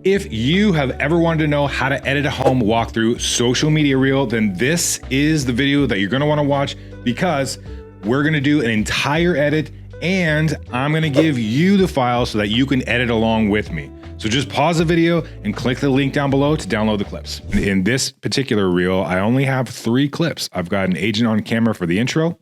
If you have ever wanted to know how to edit a home walkthrough social media reel, then this is the video that you're gonna wanna watch, because we're gonna do an entire edit and I'm gonna give you the file so that you can edit along with me. So just pause the video and click the link down below to download the clips. In this particular reel, I only have 3 clips. I've got an agent on camera for the intro,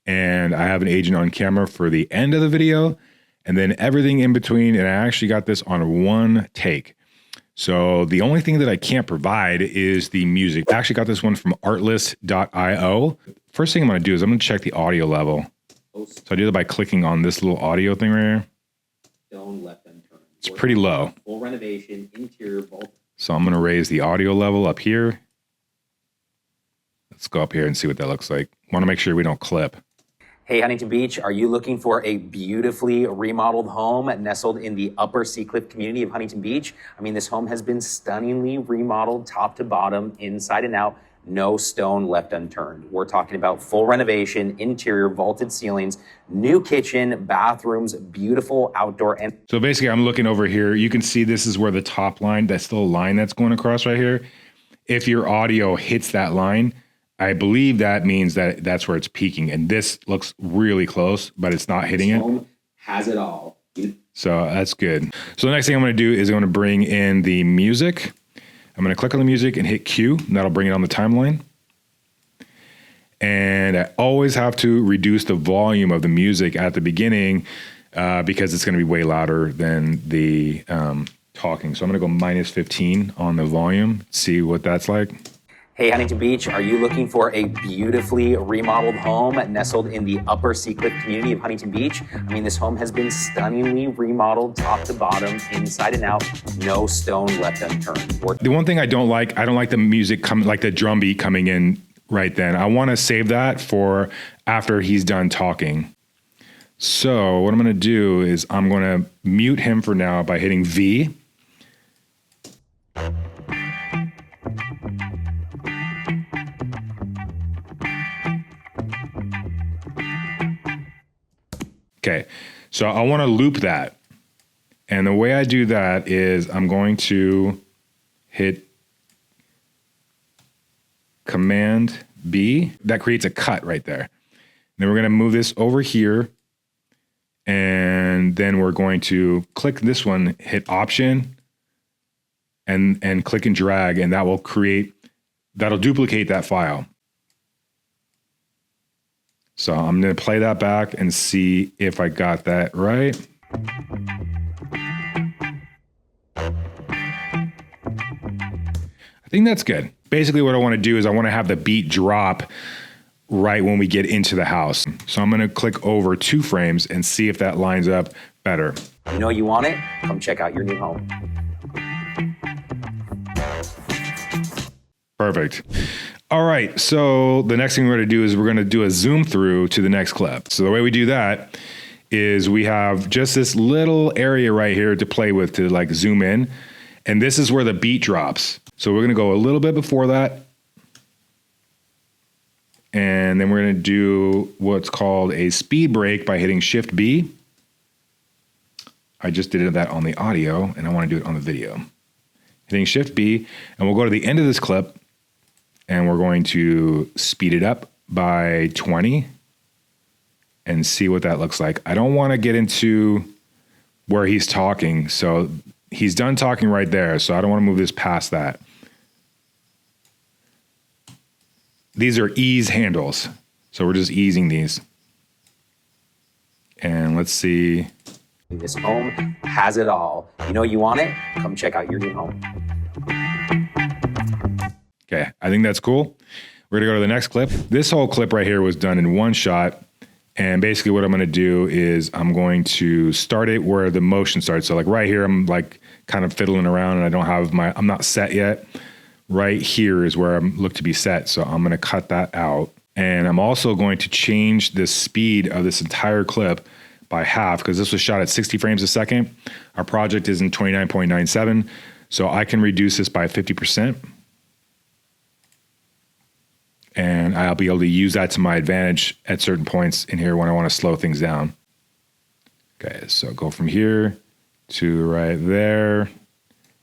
and I have an agent on camera for the end of the video, and then everything in between, and I actually got this on 1 take. So the only thing that I can't provide is the music. I actually got this one from artlist.io. First thing I'm gonna do is I'm gonna check the audio level. So I do that by clicking on this little audio thing right here. It's pretty low. Full renovation, interior vault. So I'm gonna raise the audio level up here. Let's go up here and see what that looks like. Wanna make sure we don't clip. Hey, Huntington Beach, are you looking for a beautifully remodeled home nestled in the Upper Seacliff community of Huntington Beach? I mean, this home has been stunningly remodeled top to bottom, inside and out, no stone left unturned. We're talking about full renovation, interior, vaulted ceilings, new kitchen, bathrooms, beautiful outdoor. And so basically I'm looking over here. You can see this is where the top line, that's still a line that's going across right here. If your audio hits that line, I believe that means that that's where it's peaking, and this looks really close, but it's not hitting it. Has it all. So that's good. So the next thing I'm going to do is I'm going to bring in the music. I'm going to click on the music and hit Q, and that'll bring it on the timeline. And I always have to reduce the volume of the music at the beginning because it's going to be way louder than the talking. So I'm going to go -15 on the volume, see what that's like. Hey, Huntington Beach, are you looking for a beautifully remodeled home nestled in the Upper Seacliff community of Huntington Beach? I mean, this home has been stunningly remodeled top to bottom, inside and out, no stone left unturned. The one thing I don't like the music coming, like the drum beat coming in right then. I want to save that for after he's done talking. So what I'm going to do is I'm going to mute him for now by hitting V. Okay, so I want to loop that. And the way I do that is I'm going to hit Command B. That creates a cut right there. Then we're going to move this over here. And then we're going to click this one, hit Option, and click and drag, and that will that'll duplicate that file. So I'm going to play that back and see if I got that right. I think that's good. Basically what I want to do is I want to have the beat drop right when we get into the house. So I'm going to click over 2 frames and see if that lines up better. You know you want it? Come check out your new home. Perfect. All right, so the next thing we're going to do is we're going to do a zoom through to the next clip. So the way we do that is we have just this little area right here to play with to like zoom in, and this is where the beat drops. So we're going to go a little bit before that, and then we're going to do what's called a speed break by hitting Shift B. I just did that on the audio, and I want to do it on the video. Hitting Shift B, and we'll go to the end of this clip, and we're going to speed it up by 20 and see what that looks like. I don't want to get into where he's talking. So he's done talking right there. So I don't want to move this past that. These are ease handles. So we're just easing these. And let's see. This home has it all. You know you want it? Come check out your new home. Okay, I think that's cool. We're gonna go to the next clip. This whole clip right here was done in 1 shot. And basically what I'm gonna do is I'm going to start it where the motion starts. So like right here, I'm like kind of fiddling around and I don't have I'm not set yet. Right here is where I'm look to be set. So I'm gonna cut that out. And I'm also going to change the speed of this entire clip by half, because this was shot at 60 frames a second. Our project is in 29.97. So I can reduce this by 50%. And I'll be able to use that to my advantage at certain points in here when I want to slow things down. Okay, so go from here to right there.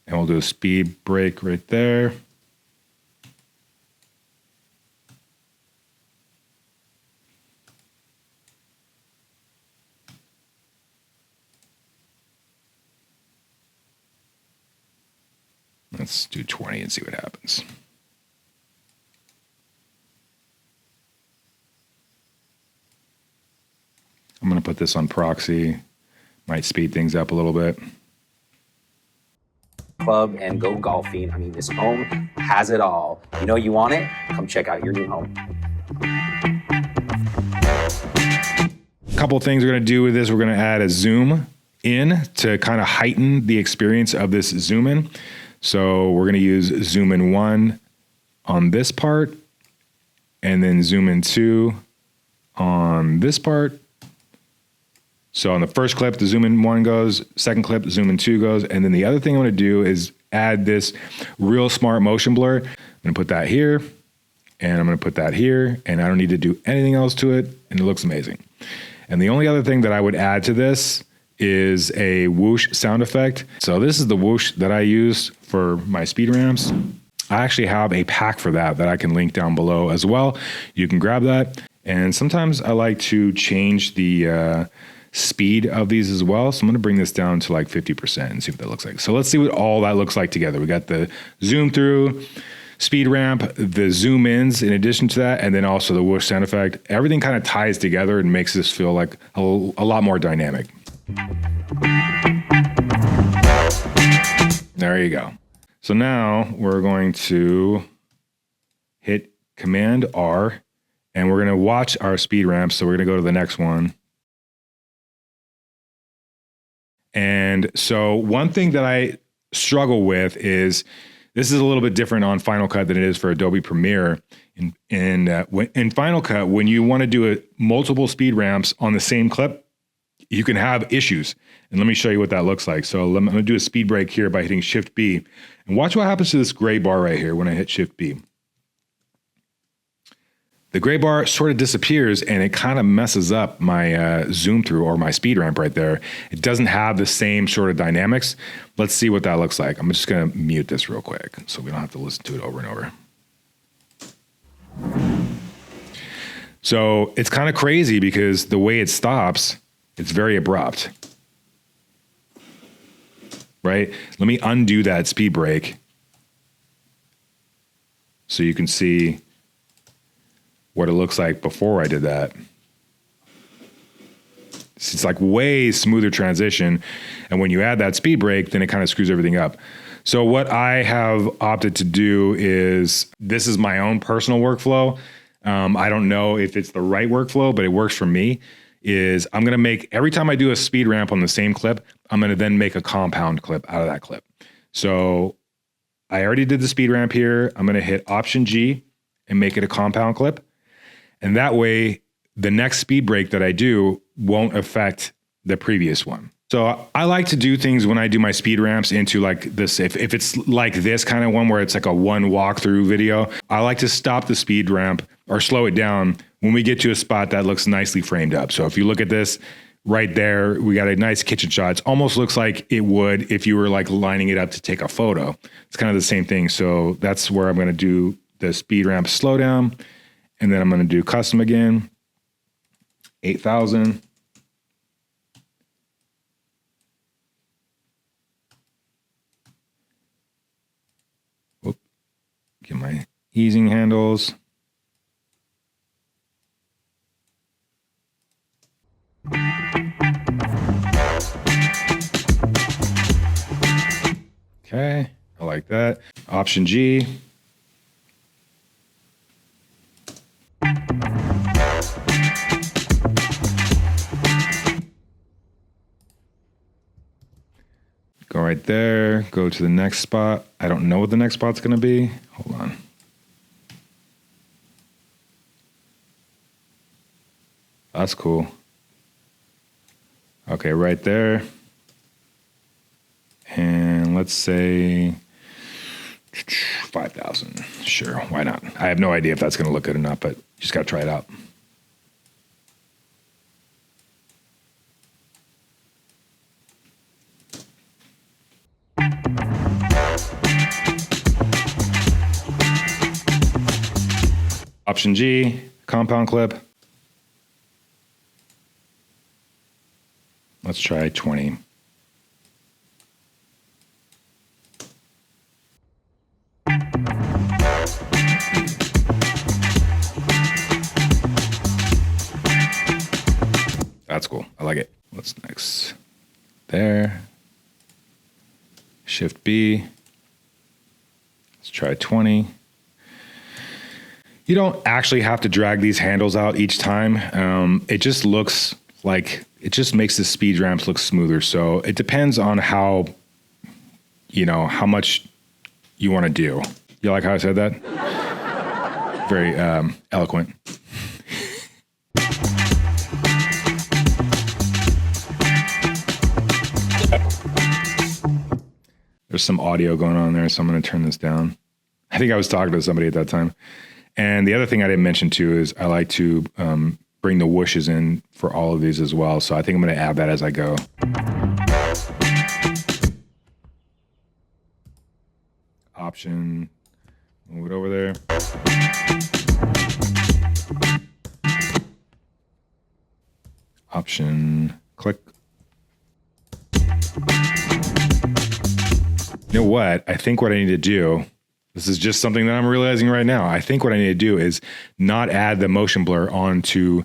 And we'll do a speed break right there. Let's do 20 and see what happens. I'm going to put this on proxy. Might speed things up a little bit. Club and go golfing. I mean, this home has it all. You know you want it? Come check out your new home. A couple of things we're going to do with this. We're going to add a zoom in to kind of heighten the experience of this zoom in. So we're going to use zoom in 1 on this part, and then zoom in 2 on this part. So on the first clip, the zoom in 1 goes, second clip, zoom in 2 goes. And then the other thing I'm going to do is add this real smart motion blur. I'm going to put that here, and I'm going to put that here, and I don't need to do anything else to it, and it looks amazing. And the only other thing that I would add to this is a whoosh sound effect. So this is the whoosh that I use for my speed ramps. I actually have a pack for that I can link down below as well. You can grab that. And sometimes I like to change the speed of these as well. So I'm going to bring this down to like 50% and see what that looks like. So let's see what all that looks like together. We got the zoom through, speed ramp, the zoom ins in addition to that, and then also the whoosh sound effect. Everything kind of ties together and makes this feel like a lot more dynamic. There you go. So now we're going to hit Command R, and we're going to watch our speed ramp. So we're going to go to the next one. And so one thing that I struggle with is, this is a little bit different on Final Cut than it is for Adobe Premiere. In Final Cut, when you want to do multiple speed ramps on the same clip, you can have issues. And let me show you what that looks like. So I'm going to do a speed break here by hitting Shift B. And watch what happens to this gray bar right here when I hit Shift B. The gray bar sort of disappears, and it kind of messes up my zoom through or my speed ramp right there. It doesn't have the same sort of dynamics. Let's see what that looks like. I'm just going to mute this real quick so we don't have to listen to it over and over. So it's kind of crazy because the way it stops, it's very abrupt. Right? Let me undo that speed break so you can see what it looks like before I did that. It's like way smoother transition. And when you add that speed break, then it kind of screws everything up. So what I have opted to do is, this is my own personal workflow. I don't know if it's the right workflow, but it works for me. Is I'm going to make, every time I do a speed ramp on the same clip, I'm going to then make a compound clip out of that clip. So I already did the speed ramp here. I'm going to hit Option G and make it a compound clip. And that way, the next speed break that I do won't affect the previous one. So I like to do things when I do my speed ramps into like this, if it's like this kind of one where it's like a one walkthrough video, I like to stop the speed ramp or slow it down when we get to a spot that looks nicely framed up. So if you look at this right there, we got a nice kitchen shot. It almost looks like it would if you were like lining it up to take a photo. It's kind of the same thing. So that's where I'm going to do the speed ramp slow down. And then I'm going to do custom again, 8,000. Whoop. Get my easing handles. Okay, I like that. Option G. Go right there, go to the next spot. I don't know what the next spot's gonna be. Hold on. That's cool. Okay, right there. And let's say 5,000. Sure, why not? I have no idea if that's gonna look good or not, but you just gotta try it out. Option G, compound clip. Let's try 20. That's cool. I like it. What's next? There. Shift B. Let's try 20. You don't actually have to drag these handles out each time. It just looks like, it just makes the speed ramps look smoother. So it depends on how, how much you want to do. You like how I said that? Very eloquent. There's some audio going on there, so I'm going to turn this down. I think I was talking to somebody at that time. And the other thing I didn't mention too is I like to bring the whooshes in for all of these as well. So I think I'm going to add that as I go. Option, move it over there. Option, click. You know what? I think what I need to do, this is just something that I'm realizing right now. I think what I need to do is not add the motion blur onto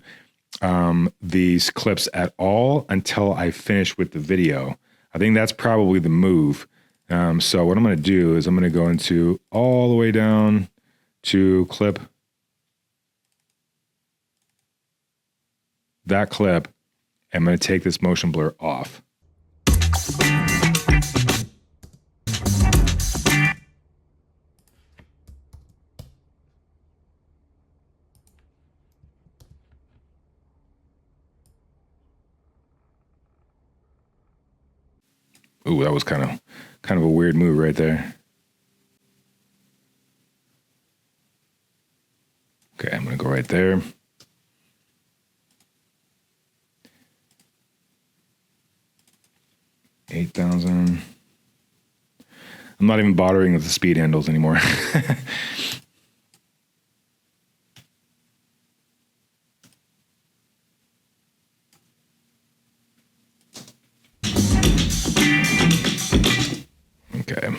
these clips at all until I finish with the video. I think that's probably the move. So what I'm going to do is I'm going to go into all the way down to clip. That clip. I'm going to take this motion blur off. Ooh, that was kind of a weird move right there. Okay, I'm gonna go right there. $8,000. I'm not even bothering with the speed handles anymore. Okay.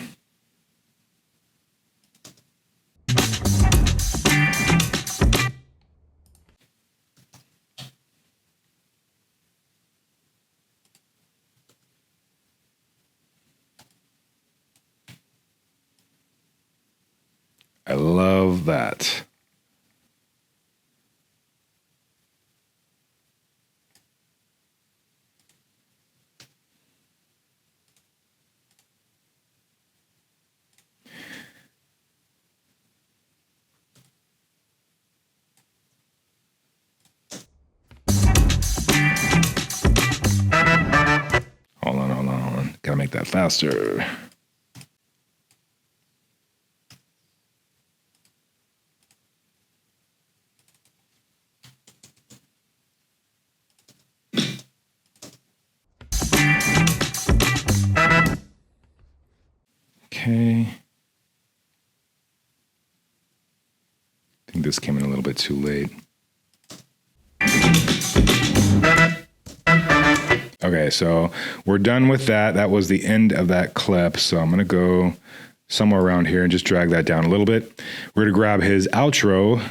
I love that. Hold on. Gotta make that faster. Okay. I think this came in a little bit too late. Okay, so we're done with that. That was the end of that clip. So I'm going to go somewhere around here and just drag that down a little bit. We're going to grab his outro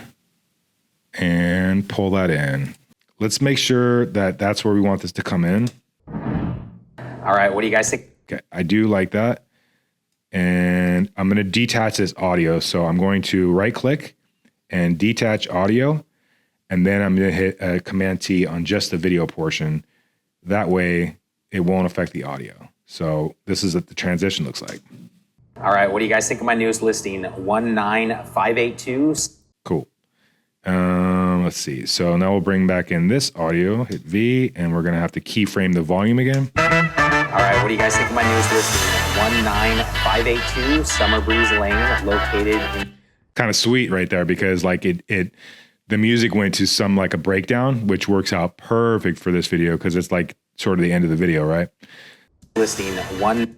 and pull that in. Let's make sure that that's where we want this to come in. All right, what do you guys think? Okay, I do like that. And I'm going to detach this audio. So I'm going to right click and detach audio. And then I'm going to hit Command T on just the video portion. That way it won't affect the audio. So this is what the transition looks like. All right, what do you guys think of my newest listing, 19582? Cool. Let's see. So now we'll bring back in this audio, hit V, and we're going to have to keyframe the volume again. All right, what do you guys think of my newest listing, 19582 Summer Breeze Lane, located in... Kind of sweet right there because like the music went to some like a breakdown, which works out perfect for this video because it's like sort of the end of the video, right? Listing 1...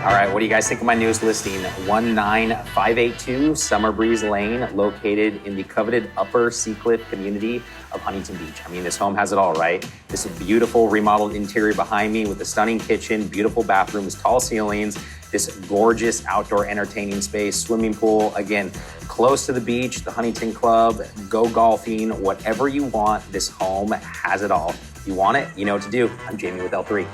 All right, what do you guys think of my newest listing? 19582 Summer Breeze Lane, located in the coveted Upper Seacliff community of Huntington Beach. I mean, this home has it all, right? This beautiful remodeled interior behind me with a stunning kitchen, beautiful bathrooms, tall ceilings, this gorgeous outdoor entertaining space, swimming pool, again, close to the beach, the Huntington Club, go golfing, whatever you want, this home has it all. You want it, you know what to do. I'm Jamie with L3.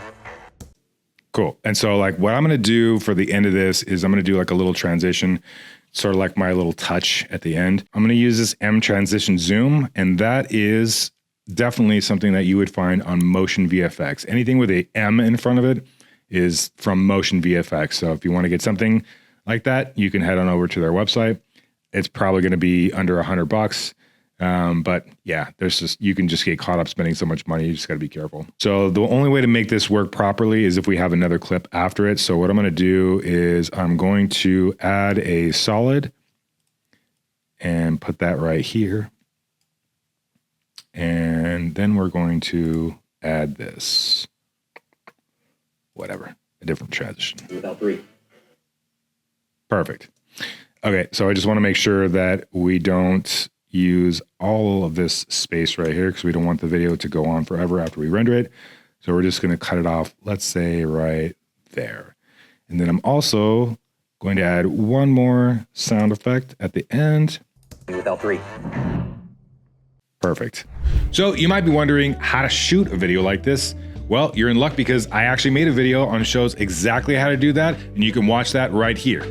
Cool. And so like what I'm going to do for the end of this is I'm going to do like a little transition, sort of like my little touch at the end. I'm going to use this M transition zoom, and that is definitely something that you would find on Motion VFX. Anything with a M in front of it is from Motion VFX. So if you want to get something like that, you can head on over to their website. It's probably going to be under $100. But yeah, you can just get caught up spending so much money. You just got to be careful. So the only way to make this work properly is if we have another clip after it. So what I'm going to do is I'm going to add a solid and put that right here. And then we're going to add this, whatever, a different transition. Without three. Perfect. Okay. So I just want to make sure that we don't use all of this space right here because we don't want the video to go on forever after we render it. So we're just going to cut it off, let's say right there. And then I'm also going to add one more sound effect at the end. With L3. Perfect. So you might be wondering how to shoot a video like this. Well, you're in luck because I actually made a video on shows exactly how to do that, and you can watch that right here.